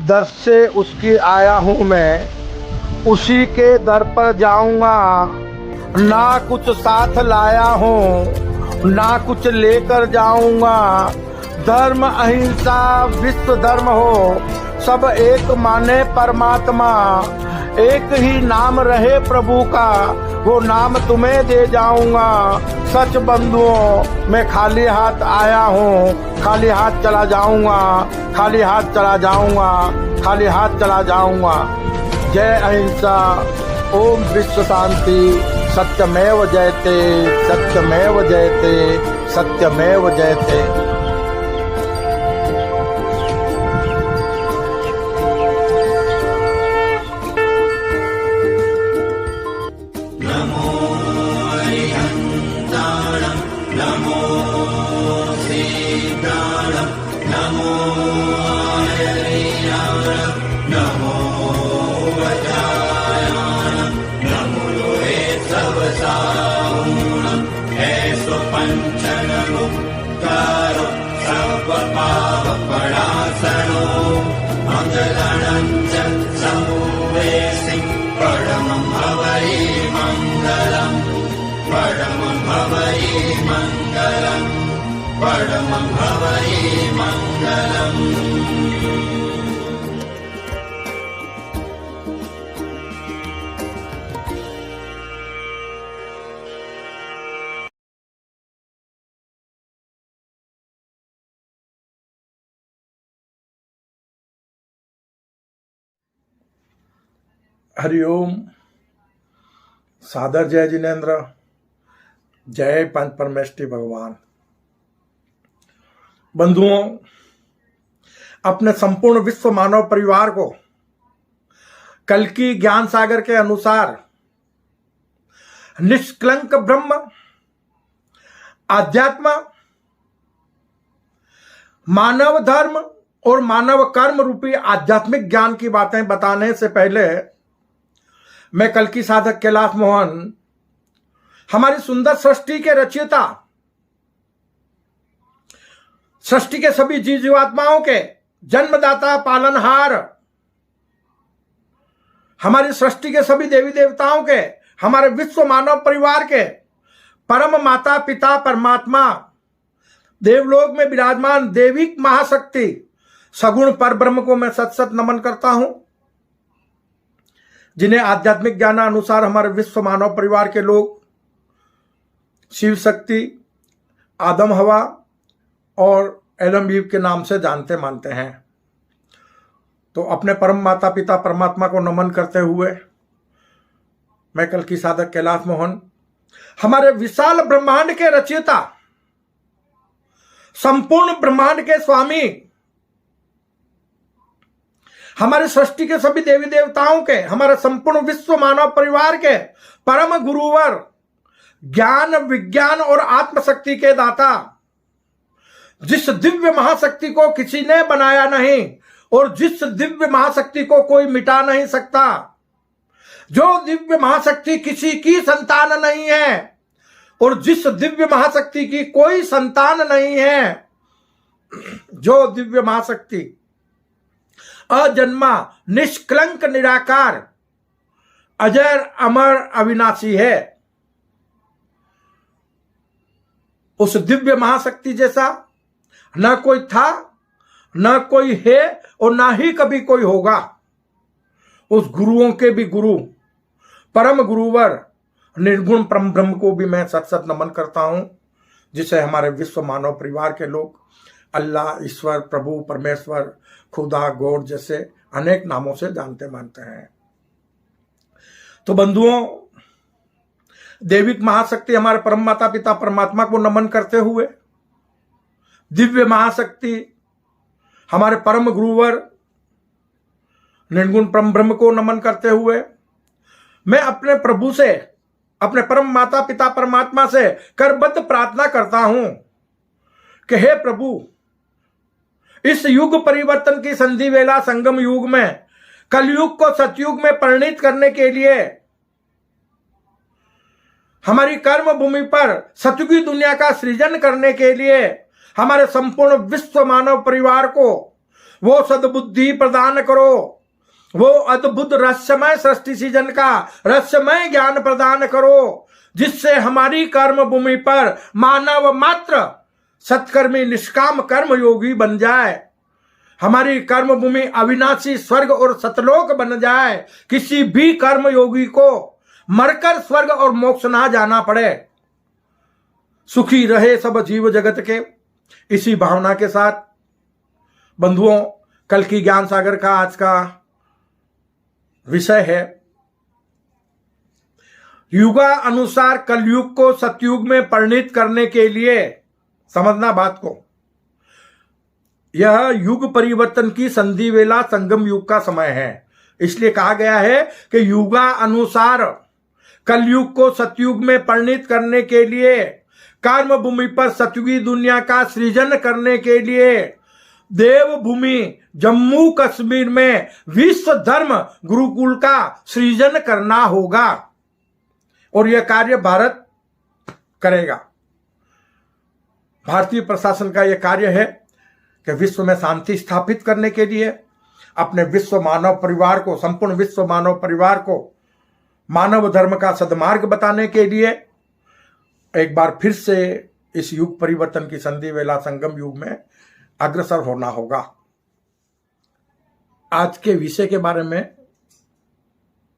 दर से उसकी आया हूँ मैं, उसी के दर पर जाऊंगा। ना कुछ साथ लाया हूँ, ना कुछ लेकर जाऊंगा। धर्म अहिंसा विश्व धर्म हो, सब एक माने परमात्मा। एक ही नाम रहे प्रभु का, वो नाम तुम्हें दे जाऊंगा। सच बंधुओं, मैं खाली हाथ आया हूँ, खाली हाथ चला जाऊंगा, खाली हाथ चला जाऊंगा, खाली हाथ चला जाऊंगा। जय अहिंसा, ओम विश्व शांति। सत्यमेव जयते, सत्यमेव जयते, सत्यमेव जयते। परमं भवये मंगलम्। हरिओम। सादर जय जिनेन्द्र, जय पंच परमेष्टि भगवान। बंधुओं, अपने संपूर्ण विश्व मानव परिवार को कल्कि ज्ञान सागर के अनुसार निष्कलंक ब्रह्म, आध्यात्म, मानव धर्म और मानव कर्म रूपी आध्यात्मिक ज्ञान की बातें बताने से पहले मैं कल्कि साधक कैलाश मोहन, हमारी सुंदर सृष्टि के रचयिता, सृष्टि के सभी जीव जीवात्माओं के जन्मदाता, पालनहार, हमारी सृष्टि के सभी देवी देवताओं के, हमारे विश्व मानव परिवार के परम माता पिता परमात्मा, देवलोक में विराजमान देविक महाशक्ति सगुण पर ब्रह्म को मैं सत सत नमन करता हूं, जिन्हें आध्यात्मिक ज्ञान अनुसार हमारे विश्व मानव परिवार के लोग शिव शक्ति, आदम हवा और एडम ईव के नाम से जानते मानते हैं। तो अपने परम माता पिता परमात्मा को नमन करते हुए मैं कल्कि साधक कैलाश मोहन, हमारे विशाल ब्रह्मांड के रचयिता, संपूर्ण ब्रह्मांड के स्वामी, हमारी सृष्टि के सभी देवी देवताओं के, हमारे संपूर्ण विश्व मानव परिवार के परम गुरुवर, ज्ञान विज्ञान और आत्मशक्ति के दाता, जिस दिव्य महाशक्ति को किसी ने बनाया नहीं और जिस दिव्य महाशक्ति को कोई मिटा नहीं सकता, जो दिव्य महाशक्ति किसी की संतान नहीं है और जिस दिव्य महाशक्ति की कोई संतान नहीं है, जो दिव्य महाशक्ति अजन्मा, निष्कलंक, निराकार, अजर अमर अविनाशी है, उस दिव्य महाशक्ति जैसा न कोई था, न कोई है और ना ही कभी कोई होगा। उस गुरुओं के भी गुरु, परम गुरुवर, निर्गुण परम ब्रह्म को भी मैं सत सत नमन करता हूं, जिसे हमारे विश्व मानव परिवार के लोग अल्लाह, ईश्वर, प्रभु, परमेश्वर, खुदा, गॉड जैसे अनेक नामों से जानते मानते हैं। तो बंधुओं, देविक महाशक्ति हमारे परम माता पिता परमात्मा को नमन करते हुए, दिव्य महाशक्ति हमारे परम गुरुवर निर्गुण परम ब्रह्म को नमन करते हुए, मैं अपने प्रभु से, अपने परम माता पिता परमात्मा से करबद्ध प्रार्थना करता हूं कि हे प्रभु, इस युग परिवर्तन की संधि वेला संगम युग में कलयुग को सतयुग में परिणित करने के लिए, हमारी कर्म भूमि पर सतयुगी दुनिया का सृजन करने के लिए, हमारे संपूर्ण विश्व मानव परिवार को वो सद्बुद्धि प्रदान करो, वो अद्भुत रहस्यमय सृष्टि सृजन का रहस्यमय ज्ञान प्रदान करो, जिससे हमारी कर्म भूमि पर मानव मात्र सत्कर्मी निष्काम कर्म योगी बन जाए, हमारी कर्म भूमि अविनाशी स्वर्ग और सतलोक बन जाए, किसी भी कर्म योगी को मरकर स्वर्ग और मोक्ष ना जाना पड़े, सुखी रहे सब जीव जगत के। इसी भावना के साथ बंधुओं, कल की ज्ञान सागर का आज का विषय है युगा अनुसार कलयुग को सतयुग में परिणित करने के लिए। समझना बात को, यह युग परिवर्तन की संधि वेला संगम युग का समय है। इसलिए कहा गया है कि युगा अनुसार कलयुग को सतयुग में परिणित करने के लिए, कर्म भूमि पर सतयुगी दुनिया का सृजन करने के लिए देवभूमि जम्मू कश्मीर में विश्व धर्म गुरुकुल का सृजन करना होगा और यह कार्य भारत करेगा। भारतीय प्रशासन का यह कार्य है कि विश्व में शांति स्थापित करने के लिए, अपने विश्व मानव परिवार को, संपूर्ण विश्व मानव परिवार को मानव धर्म का सद्मार्ग बताने के लिए एक बार फिर से इस युग परिवर्तन की संधि वेला संगम युग में अग्रसर होना होगा। आज के विषय के बारे में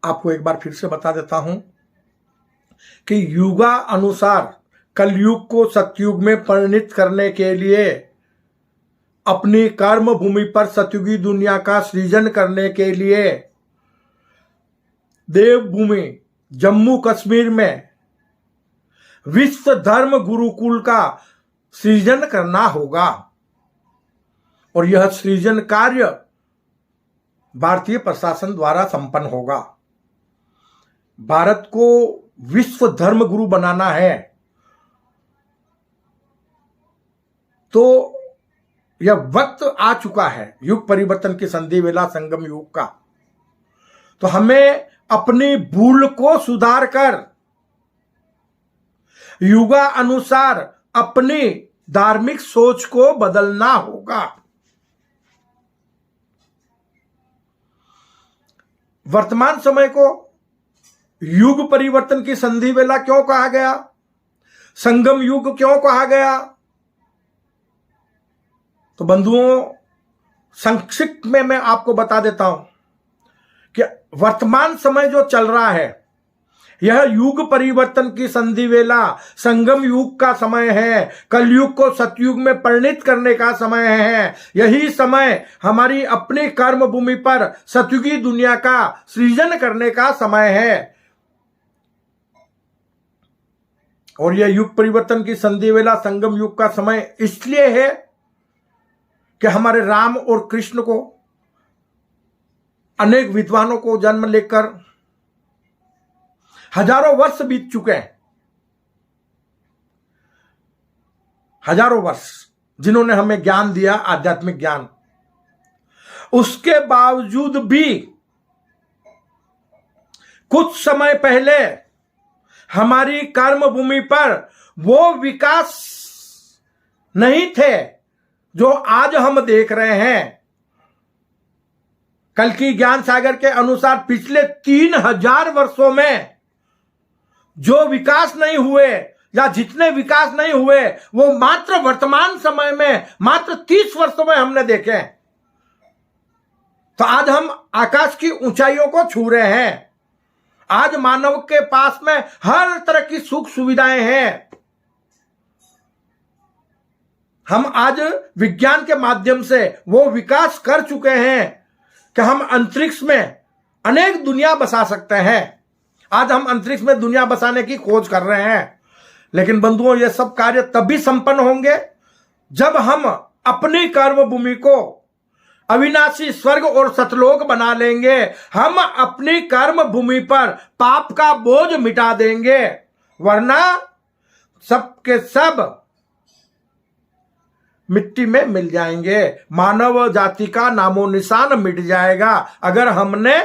आपको एक बार फिर से बता देता हूं कि युगा अनुसार कलयुग को सतयुग में परिणित करने के लिए, अपनी कर्म भूमि पर सतयुगी दुनिया का सृजन करने के लिए देवभूमि जम्मू कश्मीर में विश्व धर्म गुरुकुल का सृजन करना होगा और यह सृजन कार्य भारतीय प्रशासन द्वारा संपन्न होगा। भारत को विश्व धर्म गुरु बनाना है तो यह वक्त आ चुका है युग परिवर्तन की संधि वेला संगम युग का। तो हमें अपनी भूल को सुधार कर युगा अनुसार अपनी धार्मिक सोच को बदलना होगा। वर्तमान समय को युग परिवर्तन की संधि वेला क्यों कहा गया, संगम युग क्यों कहा गया? तो बंधुओं, संक्षिप्त में मैं आपको बता देता हूं कि वर्तमान समय जो चल रहा है यह युग परिवर्तन की संधि वेला संगम युग का समय है, कलयुग को सतयुग में परिणित करने का समय है। यही समय हमारी अपनी कर्म भूमि पर सतयुगी दुनिया का सृजन करने का समय है और यह युग परिवर्तन की संधि वेला संगम युग का समय इसलिए है कि हमारे राम और कृष्ण को अनेक विद्वानों को जन्म लेकर हजारों वर्ष बीत चुके हैं, हजारों वर्ष जिन्होंने हमें ज्ञान दिया, आध्यात्मिक ज्ञान। उसके बावजूद भी कुछ समय पहले हमारी कर्म भूमि पर वो विकास नहीं थे जो आज हम देख रहे हैं। कल की ज्ञान सागर के अनुसार पिछले 3000 वर्षों में जो विकास नहीं हुए या जितने विकास नहीं हुए वो मात्र वर्तमान समय में मात्र 30 वर्षों में हमने देखे। तो आज हम आकाश की ऊंचाइयों को छू रहे हैं। आज मानव के पास में हर तरह की सुख सुविधाएं हैं। हम आज विज्ञान के माध्यम से वो विकास कर चुके हैं कि हम अंतरिक्ष में अनेक दुनिया बसा सकते हैं। आज हम अंतरिक्ष में दुनिया बसाने की खोज कर रहे हैं। लेकिन बंधुओं, ये सब कार्य तभी संपन्न होंगे जब हम अपनी कर्म भूमि को अविनाशी स्वर्ग और सतलोक बना लेंगे। हम अपनी कर्म भूमि पर पाप का बोझ मिटा देंगे, वरना सबके सब मिट्टी में मिल जाएंगे। मानव जाति का नामो निशान मिट जाएगा अगर हमने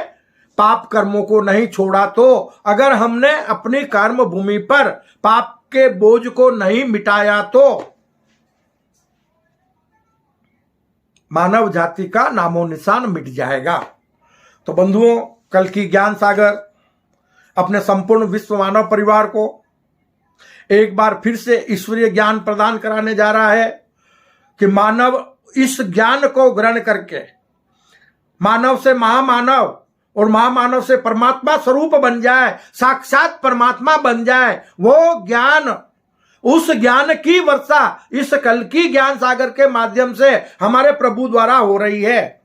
पाप कर्मों को नहीं छोड़ा तो, अगर हमने अपनी कर्म भूमि पर पाप के बोझ को नहीं मिटाया तो। मानव जाति का नामो निशान मिट जाएगा। तो बंधुओं, कल की ज्ञान सागर अपने संपूर्ण विश्व मानव परिवार को एक बार फिर से ईश्वरीय ज्ञान प्रदान कराने जा रहा है कि मानव इस ज्ञान को ग्रहण करके मानव से महामानव और महामानव से परमात्मा स्वरूप बन जाए, साक्षात परमात्मा बन जाए। वो ज्ञान, उस ज्ञान की वर्षा इस कल की ज्ञान सागर के माध्यम से हमारे प्रभु द्वारा हो रही है।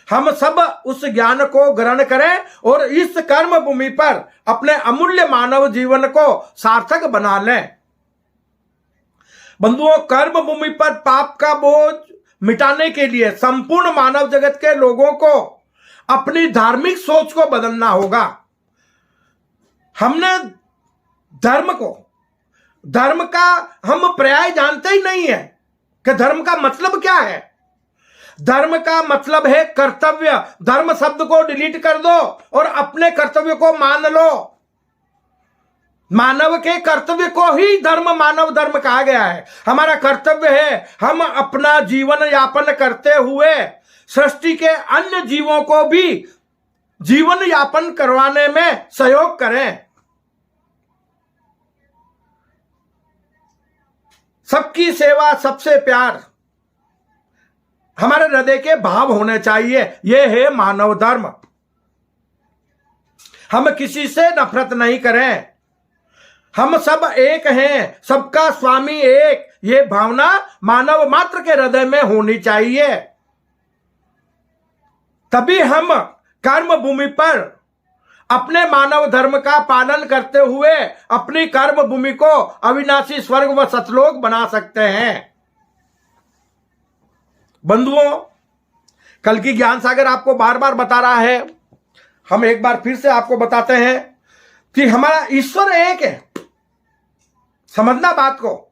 हम सब उस ज्ञान को ग्रहण करें और इस कर्म भूमि पर अपने अमूल्य मानव जीवन को सार्थक बना लें। बंधुओं, कर्म भूमि पर पाप का बोझ मिटाने के लिए संपूर्ण मानव जगत के लोगों को अपनी धार्मिक सोच को बदलना होगा। हमने धर्म का हम पर्याय जानते ही नहीं है कि धर्म का मतलब क्या है। धर्म का मतलब है कर्तव्य। धर्म शब्द को डिलीट कर दो और अपने कर्तव्य को मान लो। मानव के कर्तव्य को ही धर्म, मानव धर्म कहा गया है। हमारा कर्तव्य है हम अपना जीवन यापन करते हुए सृष्टि के अन्य जीवों को भी जीवन यापन करवाने में सहयोग करें। सबकी सेवा, सबसे प्यार हमारे हृदय के भाव होने चाहिए। यह है मानव धर्म। हम किसी से नफरत नहीं करें। हम सब एक हैं, सबका स्वामी एक। ये भावना मानव मात्र के हृदय में होनी चाहिए। तभी हम कर्म भूमि पर अपने मानव धर्म का पालन करते हुए अपनी कर्म भूमि को अविनाशी स्वर्ग व सतलोक बना सकते हैं। बंधुओं, कल की ज्ञान सागर आपको बार बार बता रहा है, हम एक बार फिर से आपको बताते हैं कि हमारा ईश्वर एक है। समझना बात को।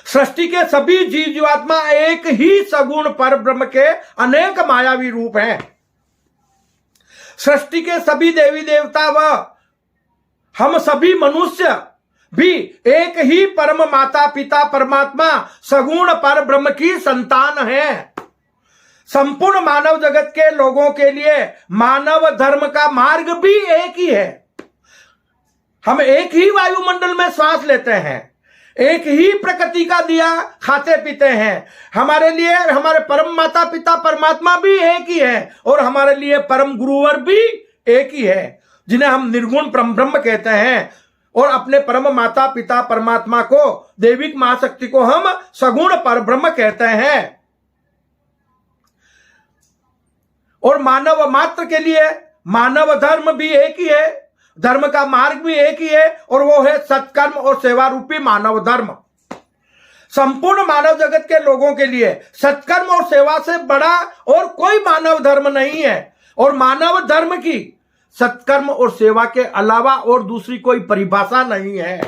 सृष्टि के सभी जीव जीवात्मा एक ही सगुण पर ब्रह्म के अनेक मायावी रूप हैं। सृष्टि के सभी देवी देवता व हम सभी मनुष्य भी एक ही परम माता पिता परमात्मा सगुण पर ब्रह्म की संतान है। संपूर्ण मानव जगत के लोगों के लिए मानव धर्म का मार्ग भी एक ही है। हम एक ही वायुमंडल में श्वास लेते हैं, एक ही प्रकृति का दिया खाते पीते हैं। हमारे लिए हमारे परम माता पिता परमात्मा भी एक ही है और हमारे लिए परम गुरुवर भी एक ही है, जिन्हें हम निर्गुण परम ब्रह्म कहते हैं। और अपने परम माता पिता परमात्मा को, दैविक महाशक्ति को हम सगुण पर ब्रह्म कहते हैं। और मानव मात्र के लिए मानव धर्म भी एक ही है, धर्म का मार्ग भी एक ही है, और वो है सत्कर्म और सेवा रूपी मानव धर्म। संपूर्ण मानव जगत के लोगों के लिए सत्कर्म और सेवा से बड़ा और कोई मानव धर्म नहीं है। और मानव धर्म की सत्कर्म और सेवा के अलावा और दूसरी कोई परिभाषा नहीं है।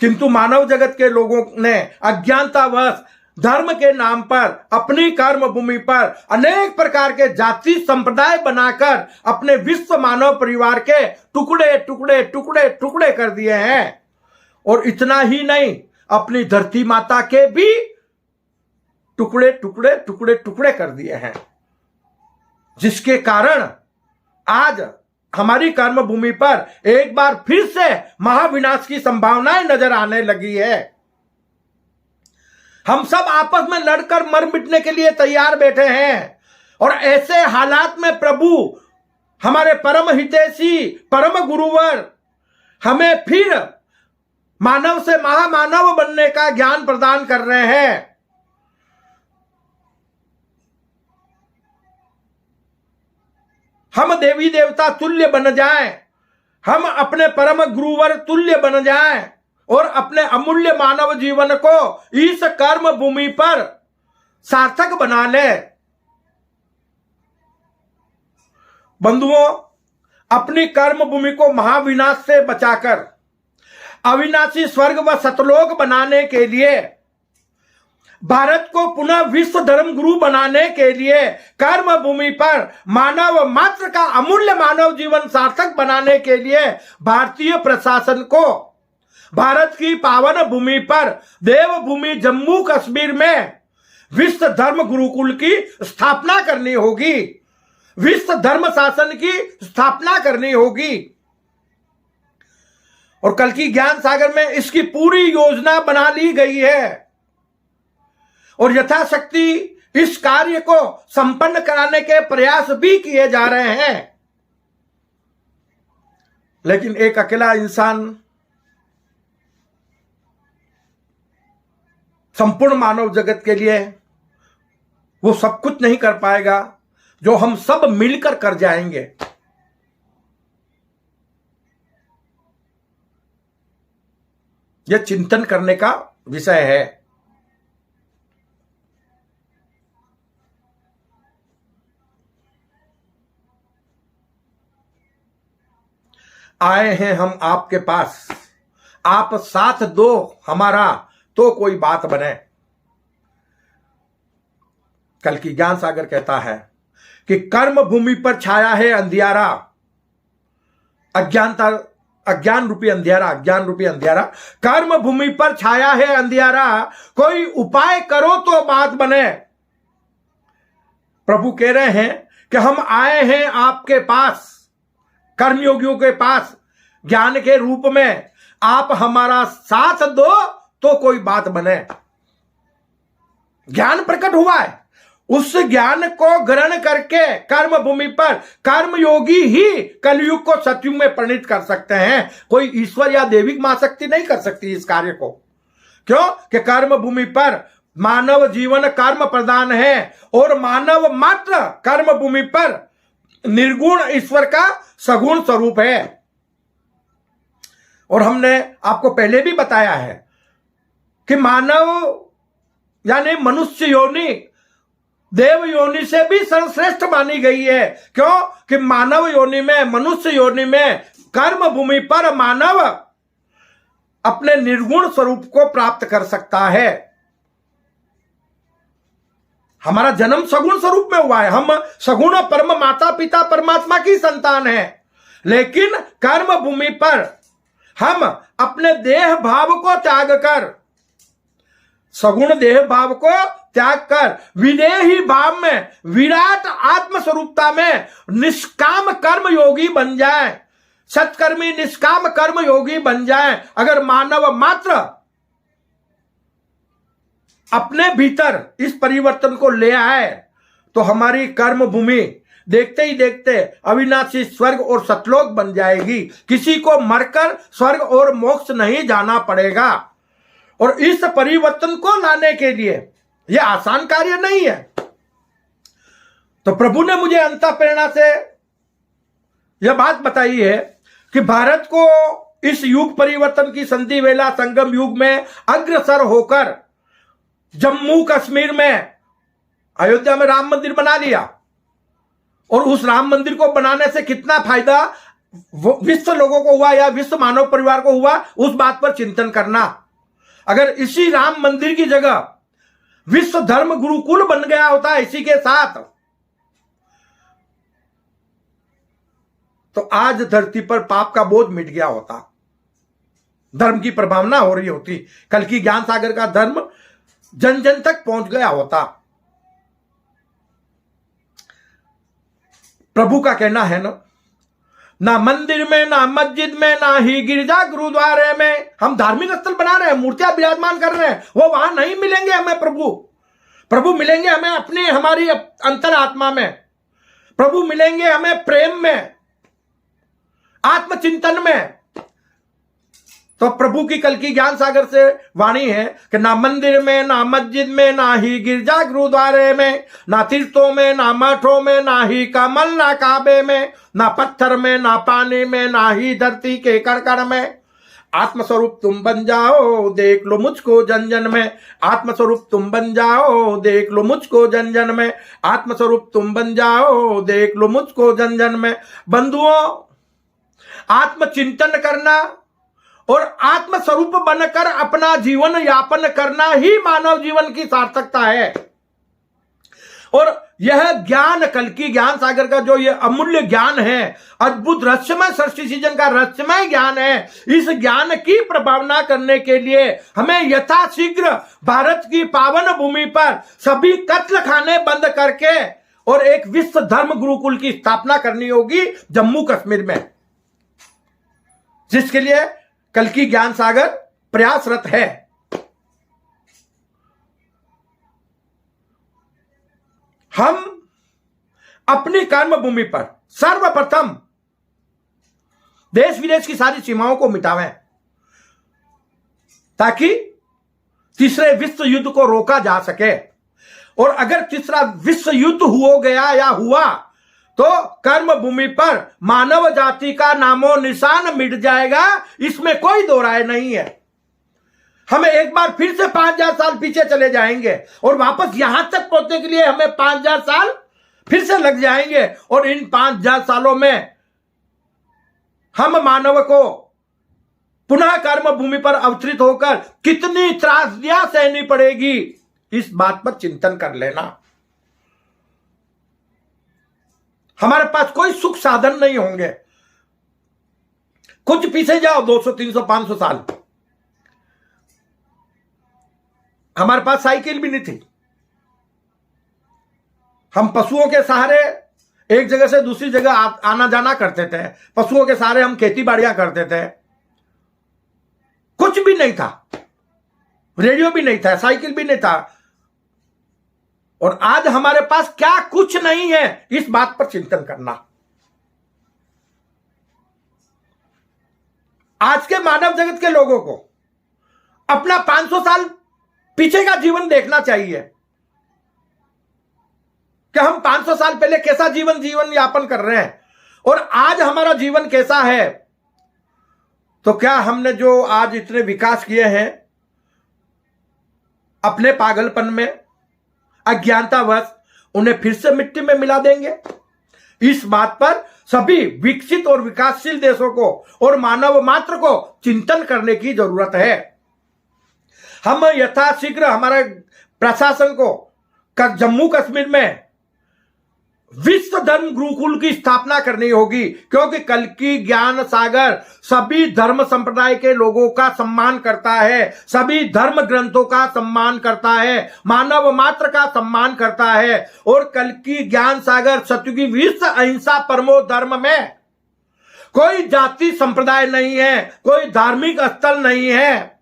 किंतु मानव जगत के लोगों ने अज्ञानतावश धर्म के नाम पर अपनी कर्म भूमि पर अनेक प्रकार के जाति संप्रदाय बनाकर अपने विश्व मानव परिवार के टुकड़े टुकड़े टुकड़े टुकड़े कर दिए हैं। और इतना ही नहीं, अपनी धरती माता के भी टुकड़े टुकड़े टुकड़े टुकड़े कर दिए हैं, जिसके कारण आज हमारी कर्म भूमि पर एक बार फिर से महाविनाश की संभावनाएं नजर आने लगी है। हम सब आपस में लड़कर मर मिटने के लिए तैयार बैठे हैं। और ऐसे हालात में प्रभु हमारे परम हितैषी परम गुरुवर हमें फिर मानव से महामानव बनने का ज्ञान प्रदान कर रहे हैं। हम देवी देवता तुल्य बन जाएं, हम अपने परम गुरुवर तुल्य बन जाएं और अपने अमूल्य मानव जीवन को इस कर्म भूमि पर सार्थक बना ले। बंधुओं, अपनी कर्म भूमि को महाविनाश से बचाकर अविनाशी स्वर्ग व सतलोक बनाने के लिए, भारत को पुनः विश्व धर्म गुरु बनाने के लिए, कर्म भूमि पर मानव मात्र का अमूल्य मानव जीवन सार्थक बनाने के लिए भारतीय प्रशासन को भारत की पावन भूमि पर देवभूमि जम्मू कश्मीर में विश्व धर्म गुरुकुल की स्थापना करनी होगी, विश्व धर्म शासन की स्थापना करनी होगी। और कल की ज्ञान सागर में इसकी पूरी योजना बना ली गई है और यथाशक्ति इस कार्य को संपन्न कराने के प्रयास भी किए जा रहे हैं। लेकिन एक अकेला इंसान संपूर्ण मानव जगत के लिए वो सब कुछ नहीं कर पाएगा जो हम सब मिलकर कर जाएंगे। यह चिंतन करने का विषय है। आए हैं हम आपके पास, आप साथ दो हमारा तो कोई बात बने। कल की ज्ञान सागर कहता है कि कर्म भूमि पर छाया है अंधियारा, अज्ञान रूपी अंधियारा, कर्म भूमि पर छाया है अंधियारा, कोई उपाय करो तो बात बने। प्रभु कह रहे हैं कि हम आए हैं आपके पास, कर्मयोगियों के पास, ज्ञान के रूप में। आप हमारा साथ दो तो कोई बात बने। ज्ञान प्रकट हुआ है, उस ज्ञान को ग्रहण करके कर्म भूमि पर कर्मयोगी ही कलयुग को सतयुग में परिणित कर सकते हैं। कोई ईश्वर या देविक मां शक्ति नहीं कर सकती इस कार्य को। क्यों? कि कर्म भूमि पर मानव जीवन कर्म प्रधान है और मानव मात्र कर्म भूमि पर निर्गुण ईश्वर का सगुण स्वरूप है। और हमने आपको पहले भी बताया है कि मानव यानी मनुष्य योनि देव योनि से भी सर्वश्रेष्ठ मानी गई है। क्यों? कि मानव योनि में, मनुष्य योनि में कर्म भूमि पर मानव अपने निर्गुण स्वरूप को प्राप्त कर सकता है। हमारा जन्म सगुण स्वरूप में हुआ है, हम सगुण परम माता पिता परमात्मा की संतान है। लेकिन कर्म भूमि पर हम अपने देह भाव को त्याग कर, सगुण देह भाव को त्याग कर विदेही भाव में, विराट आत्म स्वरूपता में निष्काम कर्म योगी बन जाए, सत्कर्मी निष्काम कर्म योगी बन जाए। अगर मानव मात्र अपने भीतर इस परिवर्तन को ले आए तो हमारी कर्म भूमि देखते ही देखते अविनाशी स्वर्ग और सतलोक बन जाएगी। किसी को मरकर स्वर्ग और मोक्ष नहीं जाना पड़ेगा। और इस परिवर्तन को लाने के लिए यह आसान कार्य नहीं है। तो प्रभु ने मुझे अंतःप्रेरणा से यह बात बताई है कि भारत को इस युग परिवर्तन की संधि वेला संगम युग में अग्रसर होकर जम्मू कश्मीर में अयोध्या में राम मंदिर बना लिया। और उस राम मंदिर को बनाने से कितना फायदा विश्व लोगों को हुआ या विश्व मानव परिवार को हुआ, उस बात पर चिंतन करना। अगर इसी राम मंदिर की जगह विश्व धर्म गुरुकुल बन गया होता इसी के साथ, तो आज धरती पर पाप का बोझ मिट गया होता, धर्म की प्रभावना हो रही होती, कल की ज्ञान सागर का धर्म जन जन तक पहुंच गया होता। प्रभु का कहना है ना मंदिर में, ना मस्जिद में, ना ही गिरजा गुरुद्वारे में हम धार्मिक स्थल बना रहे हैं, मूर्तियां विराजमान कर रहे हैं, वो वहां नहीं मिलेंगे हमें। प्रभु मिलेंगे हमें अपनी हमारी अंतरात्मा में। प्रभु मिलेंगे हमें प्रेम में, आत्मचिंतन में। तो प्रभु की कल की ज्ञान सागर से वाणी है कि ना मंदिर में, ना मस्जिद में, ना ही गिरजा गुरुद्वारे में, ना तीर्थों में, ना मठों में, ना ही कमल ना काबे में, ना पत्थर में, ना पानी में, ना ही धरती के कण में। आत्मस्वरूप तुम बन जाओ, देख लो मुझको जन जन में। आत्मस्वरूप तुम बन जाओ, देख लो मुझको जन जन में। आत्मस्वरूप तुम बन जाओ, देख लो मुझको जन जन में। बंधुओं, आत्मचिंतन करना और आत्मस्वरूप बनकर अपना जीवन यापन करना ही मानव जीवन की सार्थकता है। और यह ज्ञान, कल्कि ज्ञान सागर का जो ये अमूल्य ज्ञान है, अद्भुत रहस्यमय सृष्टि सृजन का रहस्यमय ज्ञान है, इस ज्ञान की प्रभावना करने के लिए हमें यथाशीघ्र भारत की पावन भूमि पर सभी कत्ल खाने बंद करके और एक विश्व धर्म गुरुकुल की स्थापना करनी होगी जम्मू कश्मीर में, जिसके लिए कल्कि ज्ञान सागर प्रयासरत है। हम अपनी कर्म भूमि पर सर्वप्रथम देश विदेश की सारी सीमाओं को मिटावें, ताकि तीसरे विश्व युद्ध को रोका जा सके। और अगर तीसरा विश्व युद्ध हो गया या हुआ तो कर्म भूमि पर मानव जाति का नामो निशान मिट जाएगा, इसमें कोई दो राय नहीं है। हमें एक बार फिर से 5000 साल पीछे चले जाएंगे और वापस यहां तक पहुंचने के लिए हमें 5000 साल फिर से लग जाएंगे। और इन 5000 सालों में हम मानव को पुनः कर्म भूमि पर अवतरित होकर कितनी त्रासदियां सहनी पड़ेगी, इस बात पर चिंतन कर लेना। हमारे पास कोई सुख साधन नहीं होंगे। कुछ पीछे जाओ 200, 300, 500 साल, हमारे पास साइकिल भी नहीं थी। हम पशुओं के सहारे एक जगह से दूसरी जगह आना जाना करते थे। पशुओं के सहारे हम खेती बाड़ियां करते थे। कुछ भी नहीं था, रेडियो भी नहीं था, साइकिल भी नहीं था। और आज हमारे पास क्या कुछ नहीं है, इस बात पर चिंतन करना। आज के मानव जगत के लोगों को अपना 500 साल पीछे का जीवन देखना चाहिए कि हम 500 साल पहले कैसा जीवन यापन कर रहे हैं और आज हमारा जीवन कैसा है। तो क्या हमने जो आज इतने विकास किए हैं अपने पागलपन में, अज्ञानतावश उन्हें फिर से मिट्टी में मिला देंगे? इस बात पर सभी विकसित और विकासशील देशों को और मानव मात्र को चिंतन करने की जरूरत है। हम यथाशीघ्र हमारे प्रशासन को जम्मू कश्मीर में विश्व धर्म गुरुकुल की स्थापना करनी होगी, क्योंकि कल्कि ज्ञान सागर सभी धर्म संप्रदाय के लोगों का सम्मान करता है, सभी धर्म ग्रंथों का सम्मान करता है, मानव मात्र का सम्मान करता है। और कल्कि ज्ञान सागर सत्युगी विश्व अहिंसा परमो धर्म में कोई जाति संप्रदाय नहीं है, कोई धार्मिक स्थल नहीं है।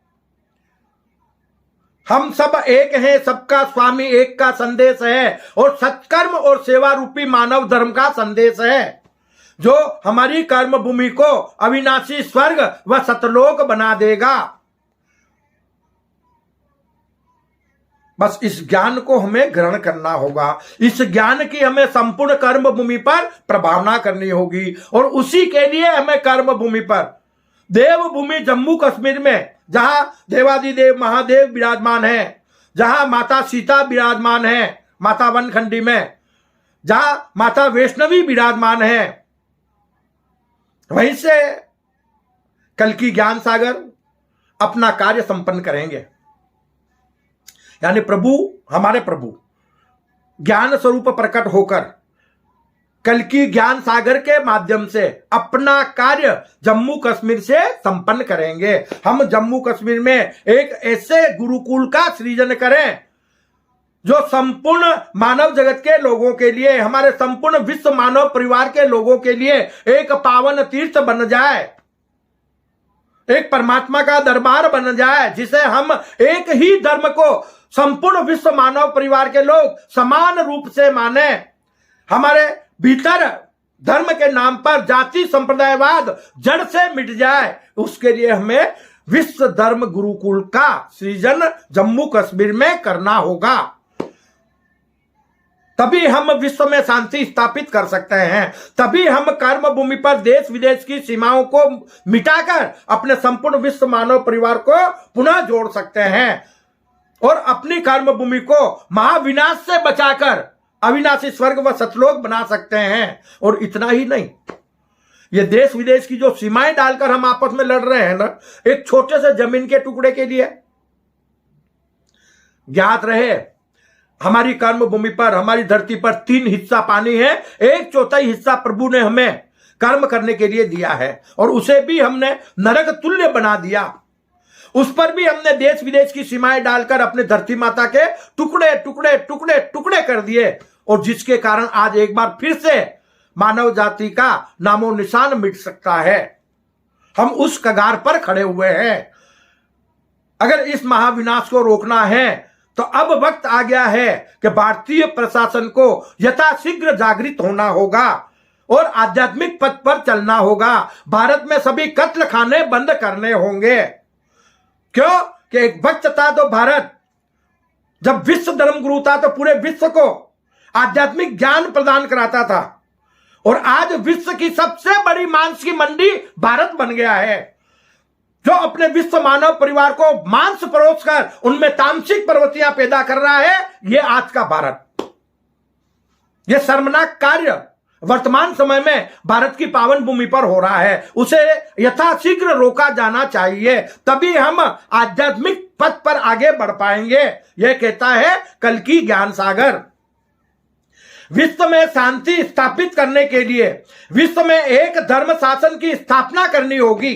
हम सब एक हैं, सबका स्वामी एक का संदेश है और सत्कर्म और सेवा रूपी मानव धर्म का संदेश है, जो हमारी कर्म भूमि को अविनाशी स्वर्ग व सतलोक बना देगा। बस इस ज्ञान को हमें ग्रहण करना होगा। इस ज्ञान की हमें संपूर्ण कर्म भूमि पर प्रभावना करनी होगी और उसी के लिए हमें कर्म भूमि पर देवभूमि जम्मू कश्मीर में, जहां देवादिदेव महादेव विराजमान है, जहां माता सीता विराजमान है माता वनखंडी में, जहां माता वैष्णवी विराजमान है, वहीं से कल्कि ज्ञान सागर अपना कार्य संपन्न करेंगे। यानी प्रभु, हमारे प्रभु ज्ञान स्वरूप प्रकट होकर कल्कि ज्ञान सागर के माध्यम से अपना कार्य जम्मू कश्मीर से संपन्न करेंगे। हम जम्मू कश्मीर में एक ऐसे गुरुकुल का सृजन करें जो संपूर्ण मानव जगत के लोगों के लिए, हमारे संपूर्ण विश्व मानव परिवार के लोगों के लिए एक पावन तीर्थ बन जाए, एक परमात्मा का दरबार बन जाए, जिसे हम एक ही धर्म को संपूर्ण विश्व मानव परिवार के लोग समान रूप से माने। हमारे भीतर धर्म के नाम पर जाति संप्रदायवाद जड़ से मिट जाए, उसके लिए हमें विश्व धर्म गुरुकुल का सृजन जम्मू कश्मीर में करना होगा। तभी हम विश्व में शांति स्थापित कर सकते हैं, तभी हम कर्म भूमि पर देश विदेश की सीमाओं को मिटाकर अपने संपूर्ण विश्व मानव परिवार को पुनः जोड़ सकते हैं और अपनी कर्म भूमि को महाविनाश से बचाकर अविनाशी स्वर्ग व सतलोक बना सकते हैं। और इतना ही नहीं, ये देश विदेश की जो सीमाएं डालकर हम आपस में लड़ रहे हैं ना, एक छोटे से जमीन के टुकड़े के लिए, ज्ञात रहे हमारी कर्म भूमि पर, हमारी धरती पर 3 हिस्सा पानी है, 1/4 हिस्सा प्रभु ने हमें कर्म करने के लिए दिया है और उसे भी हमने नरक तुल्य बना दिया। उस पर भी हमने देश विदेश की सीमाएं डालकर अपने धरती माता के टुकड़े टुकड़े टुकड़े टुकड़े कर दिए और जिसके कारण आज एक बार फिर से मानव जाति का नामो निशान मिट सकता है। हम उस कगार पर खड़े हुए हैं। अगर इस महाविनाश को रोकना है तो अब वक्त आ गया है कि भारतीय प्रशासन को यथाशीघ्र जागृत होना होगा और आध्यात्मिक पथ पर चलना होगा। भारत में सभी कत्ल खाने बंद करने होंगे। क्यों कि एक वक्त था तो भारत जब विश्व धर्म गुरु था तो पूरे विश्व को आध्यात्मिक ज्ञान प्रदान कराता था और आज विश्व की सबसे बड़ी मांस की मंडी भारत बन गया है, जो अपने विश्व मानव परिवार को मांस परोसकर उनमें तामसिक प्रवृत्तियां पैदा कर रहा है। यह आज का भारत, यह शर्मनाक कार्य वर्तमान समय में भारत की पावन भूमि पर हो रहा है। उसे यथाशीघ्र रोका जाना चाहिए, तभी हम आध्यात्मिक पथ पर आगे बढ़ पाएंगे। यह कहता है कल्कि ज्ञान सागर। विश्व में शांति स्थापित करने के लिए विश्व में एक धर्म शासन की स्थापना करनी होगी।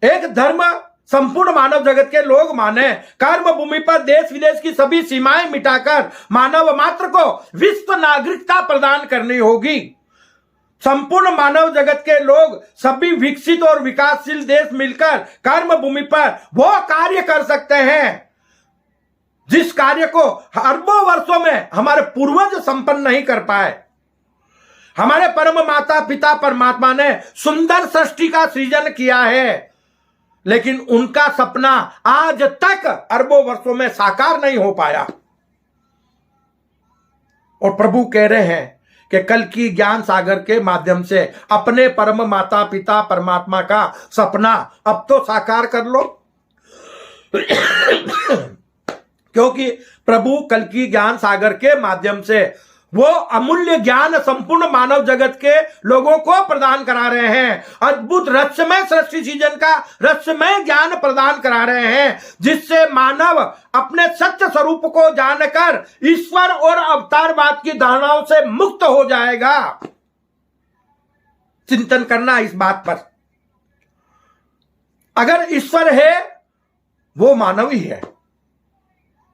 एक धर्म संपूर्ण मानव जगत के लोग माने। कर्म भूमि पर देश विदेश की सभी सीमाएं मिटाकर मानव मात्र को विश्व नागरिकता प्रदान करनी होगी। संपूर्ण मानव जगत के लोग, सभी विकसित और विकासशील देश मिलकर कर्म भूमि पर वो कार्य कर सकते हैं जिस कार्य को अरबों वर्षों में हमारे पूर्वज संपन्न नहीं कर पाए। हमारे परम माता पिता परमात्मा ने सुंदर सृष्टि का सृजन किया है, लेकिन उनका सपना आज तक अरबों वर्षों में साकार नहीं हो पाया। और प्रभु कह रहे हैं कि कल की ज्ञान सागर के माध्यम से अपने परम माता पिता परमात्मा का सपना अब तो साकार कर लो। क्योंकि प्रभु कल की ज्ञान सागर के माध्यम से वो अमूल्य ज्ञान संपूर्ण मानव जगत के लोगों को प्रदान करा रहे हैं। अद्भुत रहस्यमय सृष्टि सृजन का रहस्यमय ज्ञान प्रदान करा रहे हैं, जिससे मानव अपने सत्य स्वरूप को जानकर ईश्वर और अवतारवाद की धारणाओं से मुक्त हो जाएगा। चिंतन करना इस बात पर। अगर ईश्वर है वो मानव ही है।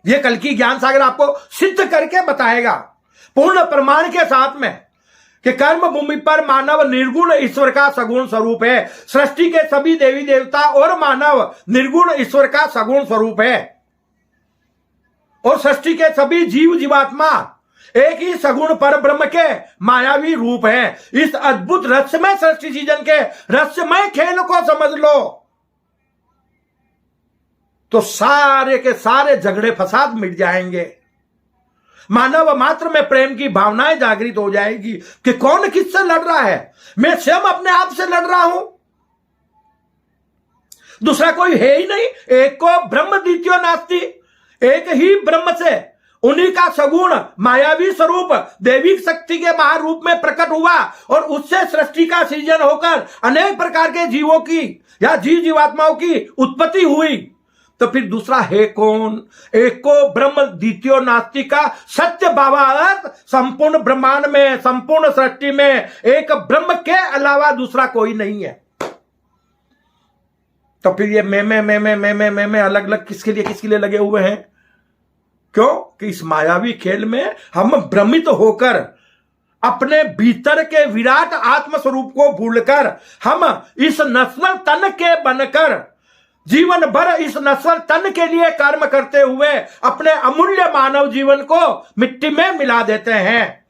यह कल की ज्ञान सागर आपको सिद्ध करके बताएगा पूर्ण प्रमाण के साथ में कि कर्म भूमि पर मानव निर्गुण ईश्वर का सगुण स्वरूप है। सृष्टि के सभी देवी देवता और मानव निर्गुण ईश्वर का सगुण स्वरूप है और सृष्टि के सभी जीव जीवात्मा एक ही सगुण पर ब्रह्म के मायावी रूप है। इस अद्भुत रहस्यमय सृष्टि सृजन के रहस्यमय खेल को समझ लो तो सारे के सारे झगड़े फसाद मिट जाएंगे। मानव मात्र में प्रेम की भावनाएं जागृत हो जाएगी कि कौन किससे लड़ रहा है। मैं स्वयं अपने आप से लड़ रहा हूं, दूसरा कोई है ही नहीं। एक को ब्रह्म द्वितीयो नास्ति, एक ही ब्रह्म से उन्हीं का सगुण मायावी स्वरूप दैविक शक्ति के महारूप में प्रकट हुआ और उससे सृष्टि का सृजन होकर अनेक प्रकार के जीवों की या जीव जीवात्माओं की उत्पत्ति हुई। तो फिर दूसरा है कौन? एक को ब्रह्म द्वितीयो नास्ति का सत्य भावार्थ संपूर्ण ब्रह्मांड में, संपूर्ण सृष्टि में एक ब्रह्म के अलावा दूसरा कोई नहीं है। तो फिर ये मैं अलग अलग किसके लिए लगे हुए हैं? क्यों कि इस मायावी खेल में हम भ्रमित होकर अपने भीतर के विराट आत्म स्वरूप को भूलकर हम इस नश्वर तन के बनकर जीवन भर इस नश्वर तन के लिए कर्म करते हुए अपने अमूल्य मानव जीवन को मिट्टी में मिला देते हैं।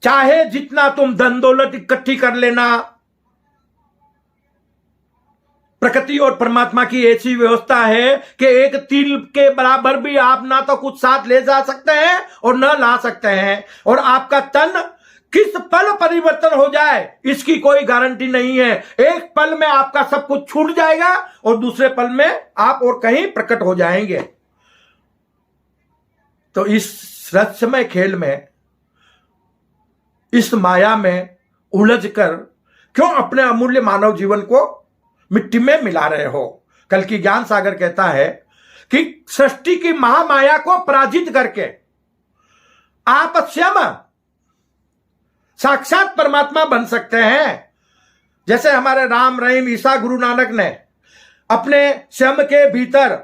चाहे जितना तुम धन दौलत इकट्ठी कर लेना, प्रकृति और परमात्मा की ऐसी व्यवस्था है कि एक तिल के बराबर भी आप ना तो कुछ साथ ले जा सकते हैं और न ला सकते हैं, और आपका तन किस पल परिवर्तन हो जाए इसकी कोई गारंटी नहीं है। एक पल में आपका सब कुछ छूट जाएगा और दूसरे पल में आप और कहीं प्रकट हो जाएंगे। तो इस रहस्यमय खेल में, इस माया में उलझकर क्यों अपने अमूल्य मानव जीवन को मिट्टी में मिला रहे हो? कल की ज्ञान सागर कहता है कि सृष्टि की महामाया को पराजित करके आप स्वयं साक्षात परमात्मा बन सकते हैं। जैसे हमारे राम रहीम ईसा गुरु नानक ने अपने स्वयं के भीतर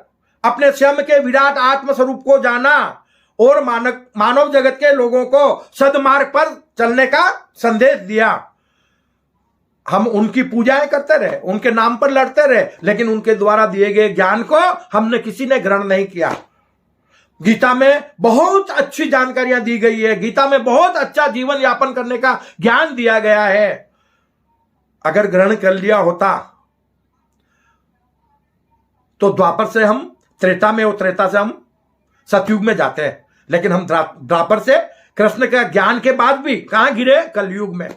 अपने स्वयं के विराट आत्म स्वरूप को जाना और मानव जगत के लोगों को सद्मार्ग पर चलने का संदेश दिया। हम उनकी पूजाएं करते रहे, उनके नाम पर लड़ते रहे, लेकिन उनके द्वारा दिए गए ज्ञान को हमने किसी ने ग्रहण नहीं किया। गीता में बहुत अच्छी जानकारियां दी गई है, गीता में बहुत अच्छा जीवन यापन करने का ज्ञान दिया गया है। अगर ग्रहण कर लिया होता तो द्वापर से हम त्रेता में और त्रेता से हम सतयुग में जाते हैं, लेकिन हम द्वापर से कृष्ण के ज्ञान के बाद भी कहां गिरे? कलयुग में।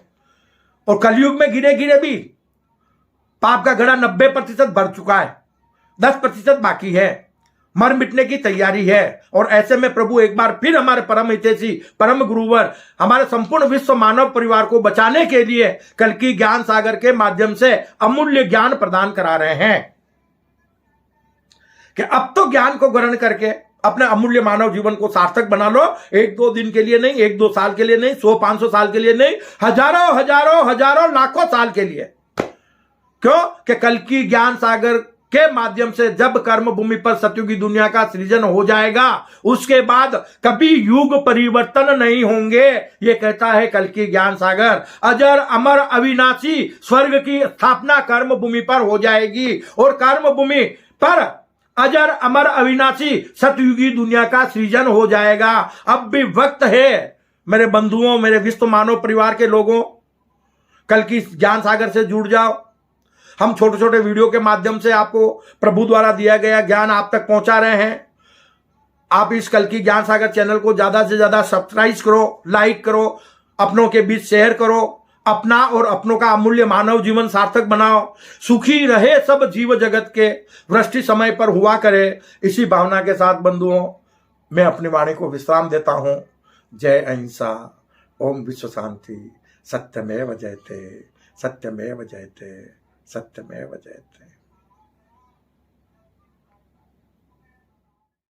और कलयुग में गिरे गिरे भी पाप का घड़ा 90% भर चुका है, 10% बाकी है, मर मिटने की तैयारी है। और ऐसे में प्रभु एक बार फिर हमारे परम हितैषी परम गुरुवर हमारे संपूर्ण विश्व मानव परिवार को बचाने के लिए कल की ज्ञान सागर के माध्यम से अमूल्य ज्ञान प्रदान करा रहे हैं कि अब तो ज्ञान को ग्रहण करके अपने अमूल्य मानव जीवन को सार्थक बना लो। 1-2 दिन के लिए नहीं, 1-2 साल के लिए नहीं, 100-500 साल के लिए नहीं, हजारों लाखों साल के लिए। क्यों? कि कल की ज्ञान सागर के माध्यम से जब कर्म भूमि पर सतयुगी दुनिया का सृजन हो जाएगा, उसके बाद कभी युग परिवर्तन नहीं होंगे। ये कहता है कल की ज्ञान सागर। अजर अमर अविनाशी स्वर्ग की स्थापना कर्म भूमि पर हो जाएगी और कर्म भूमि पर अजर अमर अविनाशी सतयुगी दुनिया का सृजन हो जाएगा। अब भी वक्त है मेरे बंधुओं, मेरे विश्व मानव परिवार के लोगों, कल की ज्ञान सागर से जुड़ जाओ। हम छोटे छोटे वीडियो के माध्यम से आपको प्रभु द्वारा दिया गया ज्ञान आप तक पहुंचा रहे हैं। आप इस कल की ज्ञान सागर चैनल को ज्यादा से ज्यादा सब्सक्राइब करो, लाइक करो, अपनों के बीच शेयर करो, अपना और अपनों का अमूल्य मानव जीवन सार्थक बनाओ। सुखी रहे सब जीव जगत के, वृष्टि समय पर हुआ करे। इसी भावना के साथ बंधुओं मैं अपनी वाणी को विश्राम देता हूं। जय अहिंसा, ओम विश्व शांति, सत्यमेव जयते, सत्यमेव जयते, सत्यमेव जयते।